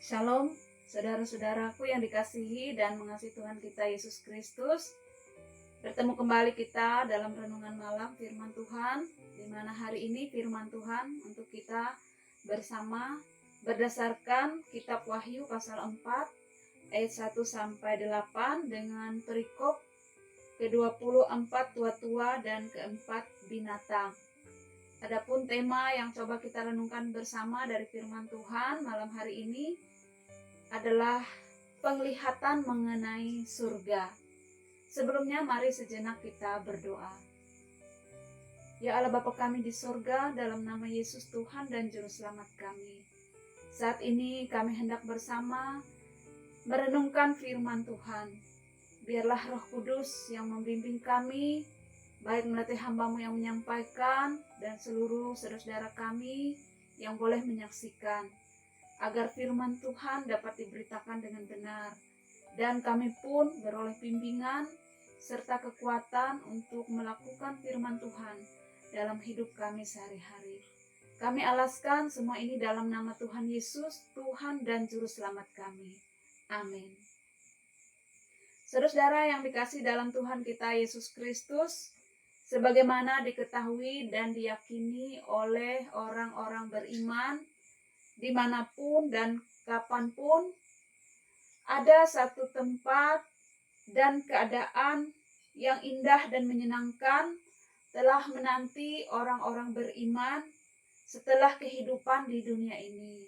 Shalom, saudara-saudaraku yang dikasihi dan mengasihi Tuhan kita Yesus Kristus. Bertemu kembali kita dalam renungan malam firman Tuhan, di mana hari ini firman Tuhan untuk kita bersama berdasarkan kitab Wahyu pasal 4 ayat 1 sampai 8 dengan perikop ke-24 tua-tua dan keempat binatang. Adapun tema yang coba kita renungkan bersama dari firman Tuhan malam hari ini adalah penglihatan mengenai surga. Sebelumnya mari sejenak kita berdoa. Ya Allah Bapa kami di surga, dalam nama Yesus Tuhan dan Juru Selamat kami. Saat ini kami hendak bersama merenungkan firman Tuhan. Biarlah Roh Kudus yang membimbing kami, baik melalui hamba-Mu yang menyampaikan dan seluruh saudara-saudara kami yang boleh menyaksikan, agar firman Tuhan dapat diberitakan dengan benar, dan kami pun beroleh bimbingan serta kekuatan untuk melakukan firman Tuhan dalam hidup kami sehari-hari. Kami alaskan semua ini dalam nama Tuhan Yesus, Tuhan dan Juru Selamat kami. Amin. Saudara-saudara yang dikasihi dalam Tuhan kita Yesus Kristus, sebagaimana diketahui dan diyakini oleh orang-orang beriman, dimanapun dan kapanpun, ada satu tempat dan keadaan yang indah dan menyenangkan telah menanti orang-orang beriman setelah kehidupan di dunia ini.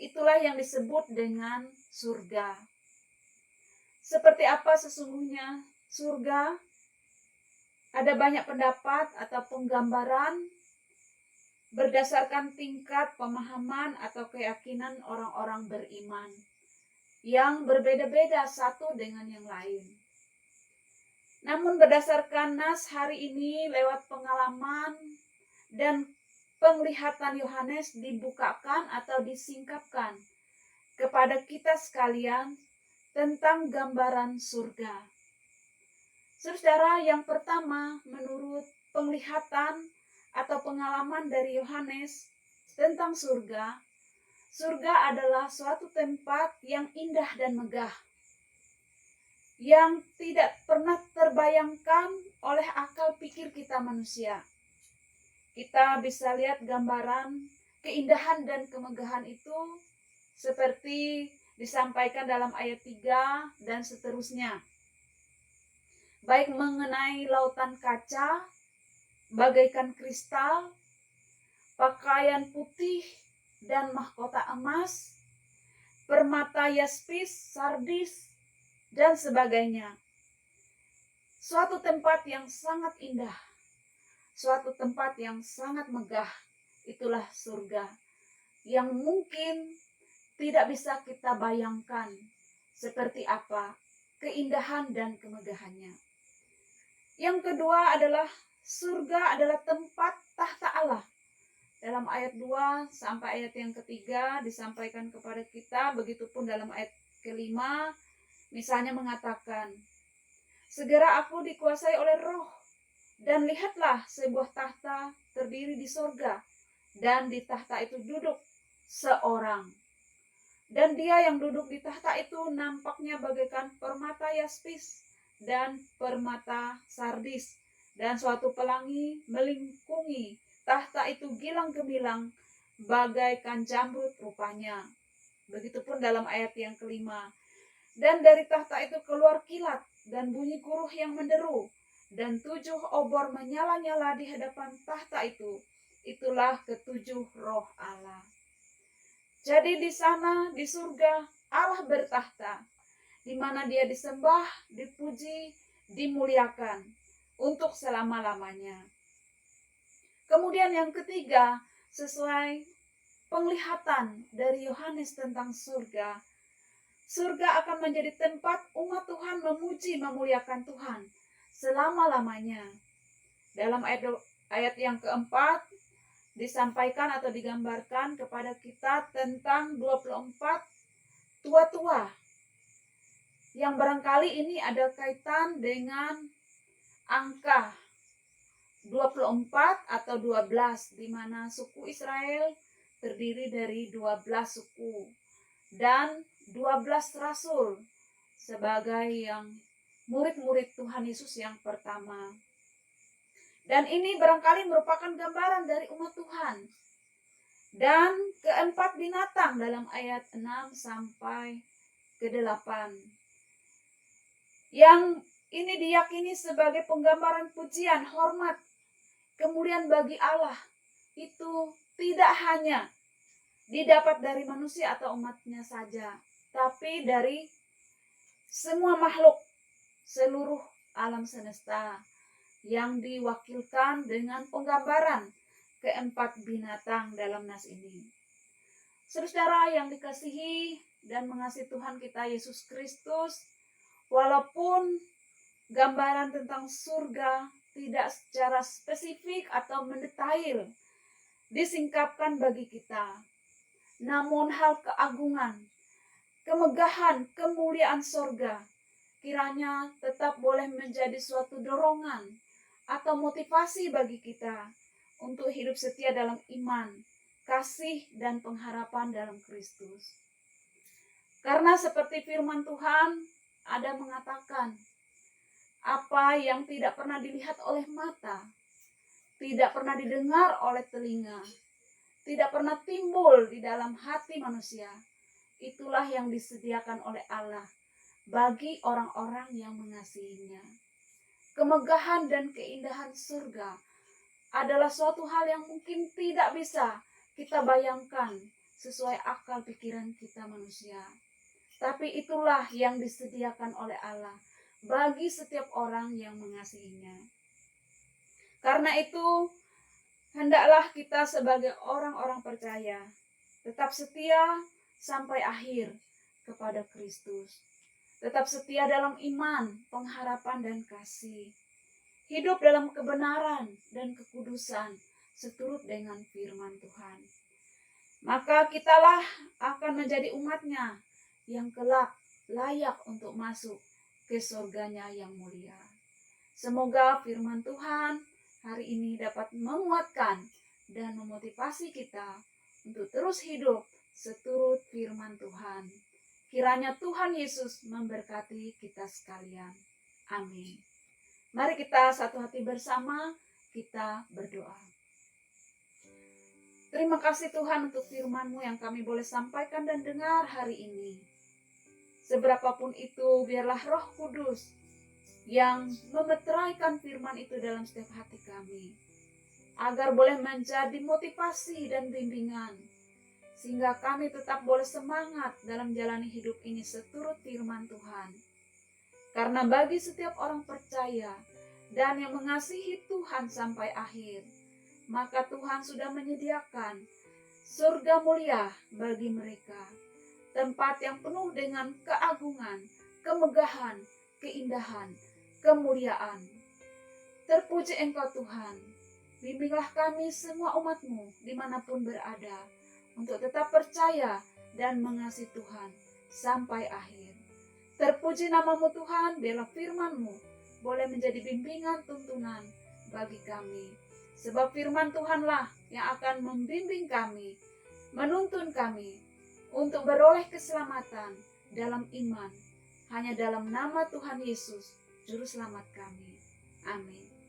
Itulah yang disebut dengan surga. Seperti apa sesungguhnya surga? Ada banyak pendapat atau penggambaran berdasarkan tingkat pemahaman atau keyakinan orang-orang beriman yang berbeda-beda satu dengan yang lain. Namun berdasarkan nas hari ini lewat pengalaman dan penglihatan Yohanes dibukakan atau disingkapkan kepada kita sekalian tentang gambaran surga. Saudara, yang pertama menurut penglihatan atau pengalaman dari Yohanes tentang surga, surga adalah suatu tempat yang indah dan megah, yang tidak pernah terbayangkan oleh akal pikir kita manusia. Kita bisa lihat gambaran keindahan dan kemegahan itu seperti disampaikan dalam ayat 3 dan seterusnya. Baik mengenai lautan kaca, bagaikan kristal, pakaian putih dan mahkota emas, permata yaspis, sardis, dan sebagainya. Suatu tempat yang sangat indah, suatu tempat yang sangat megah, itulah surga, yang mungkin tidak bisa kita bayangkan seperti apa keindahan dan kemegahannya. Yang kedua adalah surga adalah tempat tahta Allah. Dalam ayat 2 sampai ayat yang ketiga disampaikan kepada kita, begitupun dalam ayat kelima, misalnya mengatakan, segera aku dikuasai oleh roh, dan lihatlah sebuah tahta terdiri di sorga, dan di tahta itu duduk seorang. Dan dia yang duduk di tahta itu nampaknya bagaikan permata yaspis dan permata sardis, dan suatu pelangi melingkungi tahta itu gilang gemilang bagaikan jamrud rupanya. Begitupun dalam ayat yang kelima. Dan dari tahta itu keluar kilat dan bunyi kuruh yang menderu, dan 7 obor menyala-nyala di hadapan tahta itu. Itulah ketujuh roh Allah. Jadi di sana, di surga, Allah bertahta, di mana dia disembah, dipuji, dimuliakan untuk selama-lamanya. Kemudian yang ketiga, sesuai penglihatan dari Yohanes tentang surga, surga akan menjadi tempat umat Tuhan memuji, memuliakan Tuhan selama-lamanya. Dalam ayat yang keempat, disampaikan atau digambarkan kepada kita tentang 24 tua-tua, yang barangkali ini ada kaitan dengan angka 24 atau 12, di mana suku Israel terdiri dari 12 suku. dan 12 rasul sebagai yang murid-murid Tuhan Yesus yang pertama. Dan ini barangkali merupakan gambaran dari umat Tuhan. Dan keempat binatang dalam ayat 6 sampai ke 8. Yang ini diyakini sebagai penggambaran pujian, hormat, kemuliaan bagi Allah. Itu tidak hanya didapat dari manusia atau umatnya saja, tapi dari semua makhluk seluruh alam semesta yang diwakilkan dengan penggambaran keempat binatang dalam nas ini. Saudara yang dikasihi dan mengasihi Tuhan kita Yesus Kristus, walaupun gambaran tentang surga tidak secara spesifik atau mendetail disingkapkan bagi kita, namun hal keagungan, kemegahan, kemuliaan surga kiranya tetap boleh menjadi suatu dorongan atau motivasi bagi kita untuk hidup setia dalam iman, kasih, dan pengharapan dalam Kristus. Karena seperti firman Tuhan ada mengatakan, apa yang tidak pernah dilihat oleh mata, tidak pernah didengar oleh telinga, tidak pernah timbul di dalam hati manusia, itulah yang disediakan oleh Allah bagi orang-orang yang mengasihinya. Kemegahan dan keindahan surga adalah suatu hal yang mungkin tidak bisa kita bayangkan sesuai akal pikiran kita manusia. Tapi itulah yang disediakan oleh Allah bagi setiap orang yang mengasihinya. Karena itu, hendaklah kita sebagai orang-orang percaya tetap setia sampai akhir kepada Kristus. Tetap setia dalam iman, pengharapan, dan kasih. Hidup dalam kebenaran dan kekudusan seturut dengan firman Tuhan. Maka kitalah akan menjadi umatnya yang kelak layak untuk masuk ke surganya yang mulia. Semoga firman Tuhan hari ini dapat menguatkan dan memotivasi kita untuk terus hidup seturut firman Tuhan. Kiranya Tuhan Yesus memberkati kita sekalian. Amin. Mari kita satu hati bersama, kita berdoa. Terima kasih Tuhan untuk firman-Mu yang kami boleh sampaikan dan dengar hari ini. Seberapapun itu, biarlah Roh Kudus yang memeteraikan firman itu dalam setiap hati kami, agar boleh menjadi motivasi dan bimbingan, sehingga kami tetap boleh semangat dalam jalani hidup ini seturut firman Tuhan. Karena bagi setiap orang percaya dan yang mengasihi Tuhan sampai akhir, maka Tuhan sudah menyediakan surga mulia bagi mereka. Tempat yang penuh dengan keagungan, kemegahan, keindahan, kemuliaan. Terpuji Engkau Tuhan. Bimbinglah kami semua umat-Mu dimanapun berada, untuk tetap percaya dan mengasihi Tuhan sampai akhir. Terpuji nama-Mu Tuhan, biarlah firman-Mu boleh menjadi bimbingan tuntunan bagi kami. Sebab firman Tuhanlah yang akan membimbing kami, menuntun kami untuk beroleh keselamatan dalam iman. Hanya dalam nama Tuhan Yesus, Juru Selamat kami. Amin.